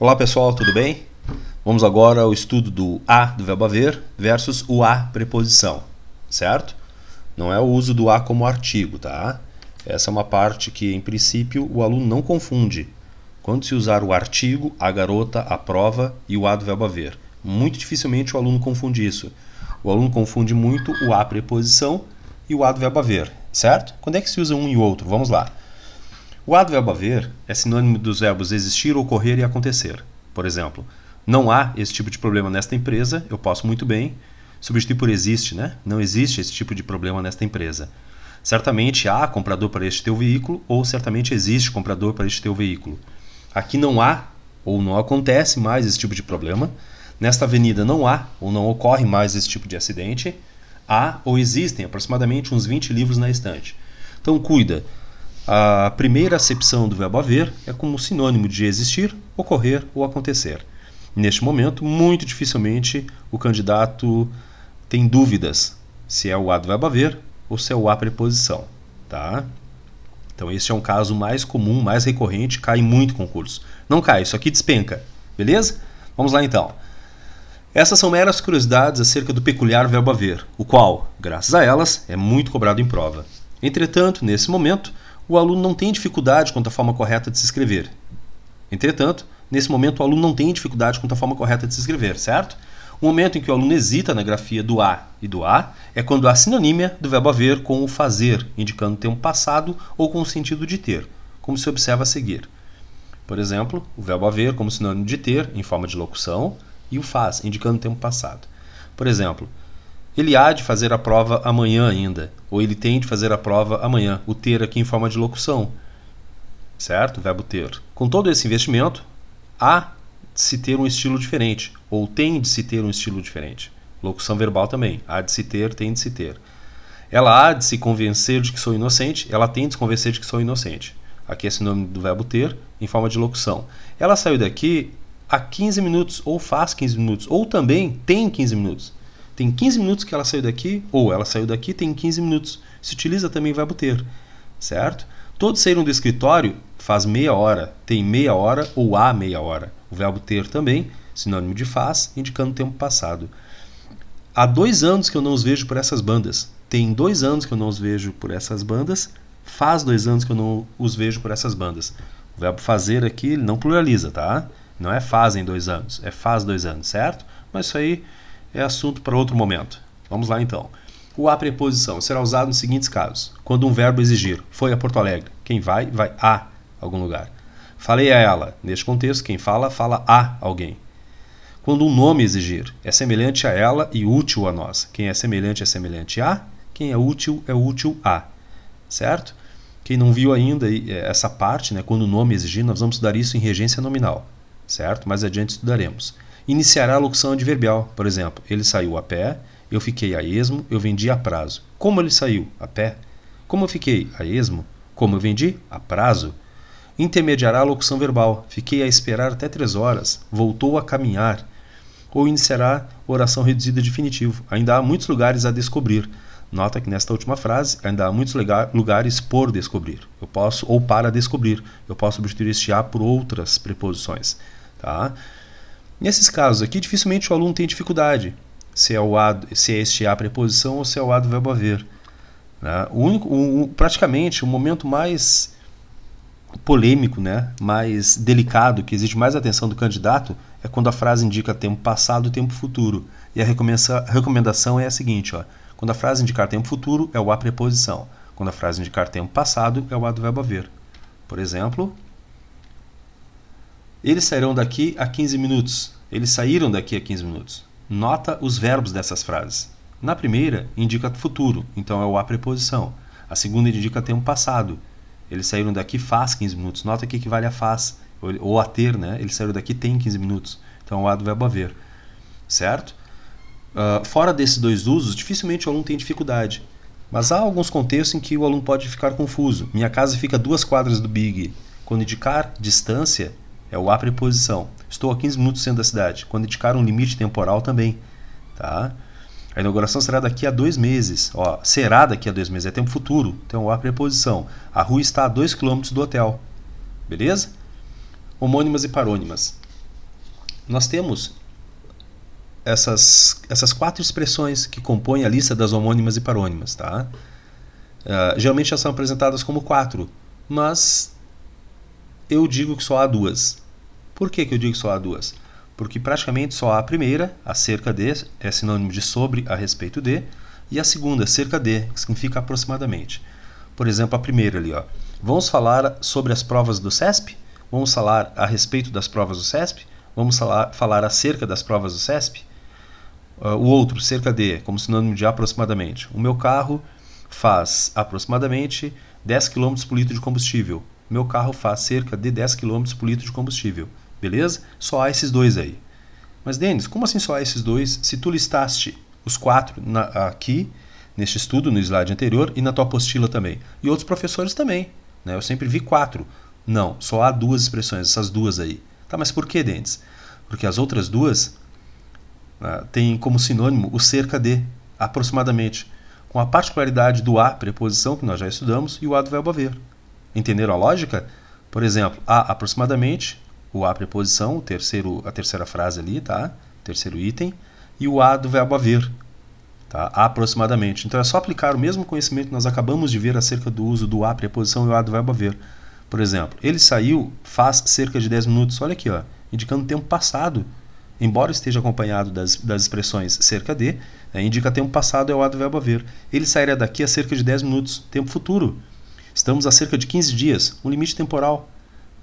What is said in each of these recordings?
Olá pessoal, tudo bem? Vamos agora ao estudo do a do verbo haver versus o a preposição, certo? Não é o uso do a como artigo, tá? Essa é uma parte que, em princípio, o aluno não confunde quando se usar o artigo, a garota, a prova e o a do verbo haver. Muito dificilmente o aluno confunde isso. O aluno confunde muito o a preposição e o a do verbo haver, certo? Quando é que se usa um e o outro? Vamos lá. O a do verbo haver é sinônimo dos verbos existir, ocorrer e acontecer. Por exemplo, não há esse tipo de problema nesta empresa, eu posso muito bem substituir por existe, né? Não existe esse tipo de problema nesta empresa. Certamente há comprador para este teu veículo, ou certamente existe comprador para este teu veículo. Aqui não há ou não acontece mais esse tipo de problema. Nesta avenida não há ou não ocorre mais esse tipo de acidente. Há ou existem aproximadamente uns 20 livros na estante. Então cuida. A primeira acepção do verbo haver é como sinônimo de existir, ocorrer ou acontecer. Neste momento, muito dificilmente o candidato tem dúvidas se é o a do verbo haver ou se é o a preposição, tá? Então esse é um caso mais comum, mais recorrente, cai em muito concurso. Não cai, isso aqui despenca, beleza? Vamos lá então. Essas são meras curiosidades acerca do peculiar verbo haver, o qual, graças a elas, é muito cobrado em prova. Entretanto, nesse momento, o aluno não tem dificuldade quanto à forma correta de se escrever. Entretanto, nesse momento o aluno não tem dificuldade quanto à forma correta de se escrever, certo? O momento em que o aluno hesita na grafia do a e do a é quando há sinonímia do verbo haver com o fazer, indicando o tempo passado ou com o sentido de ter, como se observa a seguir. Por exemplo, o verbo haver como sinônimo de ter, em forma de locução, e o faz, indicando o tempo passado. Por exemplo, ele há de fazer a prova amanhã ainda, ou ele tem de fazer a prova amanhã. O ter aqui em forma de locução, certo? O verbo ter. Com todo esse investimento, há de se ter um estilo diferente, ou tem de se ter um estilo diferente. Locução verbal também. Há de se ter, tem de se ter. Ela há de se convencer de que sou inocente, ela tem de se convencer de que sou inocente. Aqui é sinônimo do verbo ter, em forma de locução. Ela saiu daqui há 15 minutos, ou faz 15 minutos, ou também tem 15 minutos. Tem 15 minutos que ela saiu daqui, ou ela saiu daqui tem 15 minutos. Se utiliza também o verbo ter, certo? Todos saíram do escritório faz meia hora, tem meia hora ou há meia hora. O verbo ter também, sinônimo de faz, indicando o tempo passado. Há 2 anos que eu não os vejo por essas bandas. Tem 2 anos que eu não os vejo por essas bandas. Faz 2 anos que eu não os vejo por essas bandas. O verbo fazer aqui ele não pluraliza, tá? Não é fazem 2 anos, é faz 2 anos, certo? Mas isso aí é assunto para outro momento. Vamos lá então. O a preposição será usado nos seguintes casos. Quando um verbo exigir, foi a Porto Alegre. Quem vai, vai a algum lugar. Falei a ela. Neste contexto, quem fala, fala a alguém. Quando um nome exigir, é semelhante a ela e útil a nós. Quem é semelhante a. Quem é útil a. Certo? Quem não viu ainda essa parte, né, quando o nome exigir, nós vamos estudar isso em regência nominal. Certo? Mais adiante estudaremos. Iniciará a locução adverbial. Por exemplo, ele saiu a pé, eu fiquei a esmo, eu vendi a prazo. Como ele saiu? A pé. Como eu fiquei? A esmo. Como eu vendi? A prazo. Intermediará a locução verbal. Fiquei a esperar até 3 horas. Voltou a caminhar. Ou iniciará oração reduzida definitivo. Ainda há muitos lugares a descobrir. Nota que nesta última frase, ainda há muitos lugares por descobrir. Eu posso, ou para descobrir. Eu posso substituir este a por outras preposições. Tá? Nesses casos aqui, dificilmente o aluno tem dificuldade se é este a preposição ou se é o a do verbo haver. Né? Praticamente o momento mais polêmico, né? Mais delicado, que exige mais atenção do candidato, é quando a frase indica tempo passado e tempo futuro. E a recomendação é a seguinte, ó, quando a frase indicar tempo futuro, é o a preposição. Quando a frase indicar tempo passado, é o a do verbo haver. Por exemplo, eles sairão daqui a 15 minutos. Eles saíram daqui a 15 minutos. Nota os verbos dessas frases. Na primeira, indica futuro, então é o a preposição. A segunda indica tempo passado. Eles saíram daqui faz 15 minutos. Nota que equivale a faz, ou a ter, né? Eles saíram daqui tem 15 minutos. Então é o a do verbo haver. Certo? Fora desses 2 usos, dificilmente o aluno tem dificuldade. Mas há alguns contextos em que o aluno pode ficar confuso. Minha casa fica a 2 quadras do Big. Quando indicar distância, é o a preposição. Estou a 15 minutos saindo da cidade. Quando indicar um limite temporal também. Tá? A inauguração será daqui a 2 meses. Ó, será daqui a 2 meses. É tempo futuro. Então, o a preposição. A rua está a 2 km do hotel. Beleza? Homônimas e parônimas. nós temos essas 4 expressões que compõem a lista das homônimas e parônimas, tá? Geralmente já são apresentadas como 4, mas eu digo que só há 2. Por que eu digo que só há 2? Porque praticamente só há a primeira, acerca de, é sinônimo de sobre, a respeito de, e a segunda, cerca de, que significa aproximadamente. Por exemplo, a primeira ali, ó. Vamos falar sobre as provas do CESP? Vamos falar a respeito das provas do CESP? Vamos falar acerca das provas do CESP? O outro, cerca de, como sinônimo de aproximadamente. O meu carro faz aproximadamente 10 km por litro de combustível. Meu carro faz cerca de 10 km por litro de combustível. Beleza? Só há esses 2 aí. Mas, Denis, como assim só há esses 2? Se tu listaste os 4 aqui, neste estudo, no slide anterior, e na tua apostila também. E outros professores também. Né? Eu sempre vi 4. Não, só há 2 expressões, essas 2 aí. Tá, mas por que, Denis? Porque as outras 2 têm como sinônimo o cerca de, aproximadamente, com a particularidade do a, preposição, que nós já estudamos, e o a do verbo haver. Entenderam a lógica? Por exemplo, a aproximadamente, o a preposição, a terceira frase ali, tá? Terceiro item, e o a do verbo haver, tá? Aproximadamente. Então é só aplicar o mesmo conhecimento que nós acabamos de ver acerca do uso do a preposição e o a do verbo haver. Por exemplo, ele saiu faz cerca de 10 minutos, olha aqui, ó, indicando tempo passado. Embora esteja acompanhado das expressões cerca de, indica tempo passado é o a do verbo haver. Ele sairá daqui a cerca de 10 minutos, tempo futuro. Estamos a cerca de 15 dias, um limite temporal,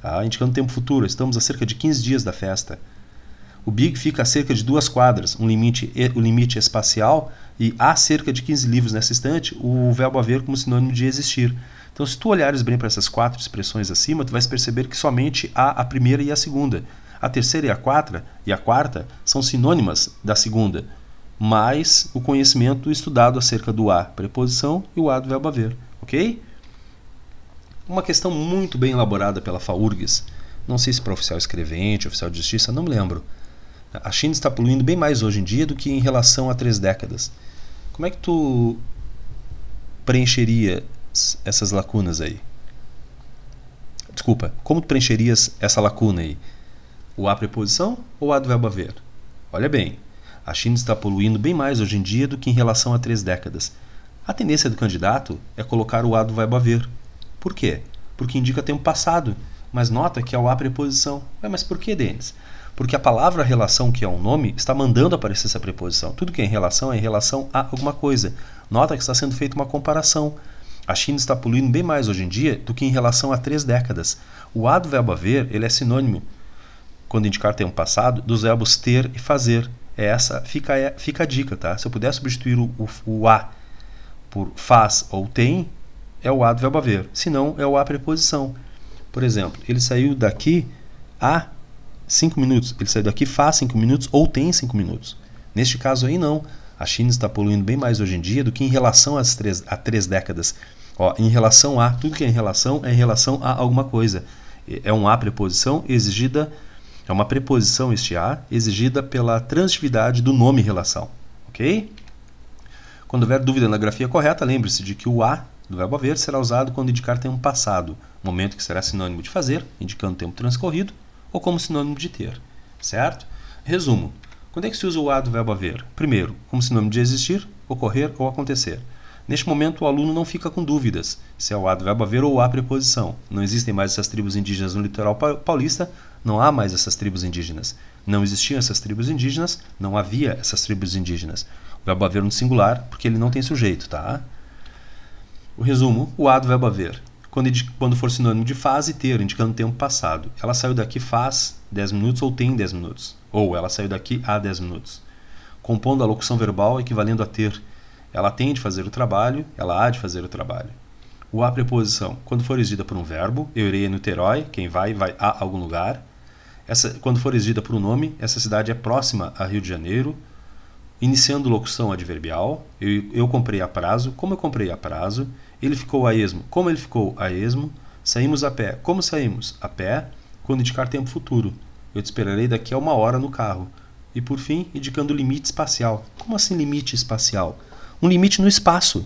tá? Indicando tempo futuro. Estamos a cerca de 15 dias da festa. O Big fica a cerca de 2 quadras, o limite espacial, e há cerca de 15 livros nessa estante, o verbo haver como sinônimo de existir. Então, se tu olhares bem para essas 4 expressões acima, tu vais perceber que somente há a primeira e a segunda. A terceira e a quarta são sinônimas da segunda, mais o conhecimento estudado acerca do a, preposição, e o a do verbo haver, ok? Uma questão muito bem elaborada pela FAURGS, não sei se para oficial escrevente, oficial de justiça, não me lembro. A China está poluindo bem mais hoje em dia do que em relação a 3 décadas. Como é que tu preencheria essas lacunas aí? Desculpa, como tu preencherias essa lacuna aí? O a preposição ou o a do verbo haver? Olha bem, a China está poluindo bem mais hoje em dia do que em relação a 3 décadas. A tendência do candidato é colocar o a do verbo haver. Por quê? Porque indica tempo passado, mas nota que é o a preposição. Mas por que, Denis? Porque a palavra relação, que é um nome, está mandando aparecer essa preposição. Tudo que é em relação a alguma coisa. Nota que está sendo feita uma comparação. A China está poluindo bem mais hoje em dia do que em relação a 3 décadas. O a do verbo haver, ele é sinônimo, quando indicar tempo passado, dos verbos ter e fazer. Fica a dica, tá? Se eu puder substituir o a por faz ou tem, é o a do verbo haver. Se não, é o a preposição. Por exemplo, ele saiu daqui há 5 minutos. Ele saiu daqui faz 5 minutos ou tem 5 minutos. Neste caso aí, não. A China está poluindo bem mais hoje em dia do que em relação a 3 décadas. Ó, em relação a, tudo que é em relação a alguma coisa. É um a preposição exigida. É uma preposição, este a, exigida pela transitividade do nome relação. Ok? Quando houver dúvida na grafia correta, lembre-se de que o a do verbo haver será usado quando indicar tempo passado, momento que será sinônimo de fazer, indicando tempo transcorrido, ou como sinônimo de ter. Certo? Resumo. Quando é que se usa o a do verbo haver? Primeiro, como sinônimo de existir, ocorrer ou acontecer. Neste momento, o aluno não fica com dúvidas se é o a do verbo haver ou o a preposição. Não existem mais essas tribos indígenas no litoral paulista, não há mais essas tribos indígenas. Não existiam essas tribos indígenas, não havia essas tribos indígenas. O verbo haver no singular, porque ele não tem sujeito, tá? O resumo, o a do verbo haver. Quando for sinônimo de faz e ter, indicando tempo passado. Ela saiu daqui faz 10 minutos ou tem 10 minutos. Ou ela saiu daqui há 10 minutos. Compondo a locução verbal equivalendo a ter. Ela tem de fazer o trabalho, ela há de fazer o trabalho. O a preposição, quando for exigida por um verbo, eu irei a Niterói, quem vai a algum lugar. Quando for exigida por um nome, essa cidade é próxima a Rio de Janeiro. Iniciando locução adverbial, eu comprei a prazo, como eu comprei a prazo. Ele ficou a esmo, como ele ficou a esmo. Saímos a pé, como saímos a pé. Quando indicar tempo futuro, eu te esperarei daqui a 1 hora no carro. E por fim, indicando limite espacial. Como assim limite espacial? Um limite no espaço,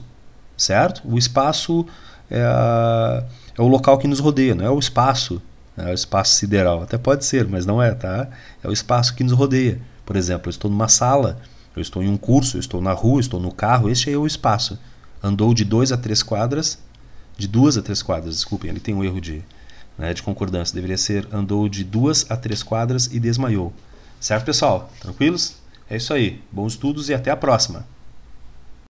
certo? O espaço é o local que nos rodeia, não é o espaço É o espaço sideral. Até pode ser, mas não é, tá? É o espaço que nos rodeia. Por exemplo, eu estou numa sala, eu estou em um curso, eu estou na rua, eu estou no carro. Este é o espaço. Andou de 2 a 3 quadras, de 2 a 3 quadras, desculpem, ele tem um erro de concordância. Deveria ser andou de 2 a 3 quadras e desmaiou. Certo, pessoal? Tranquilos? É isso aí. Bons estudos e até a próxima.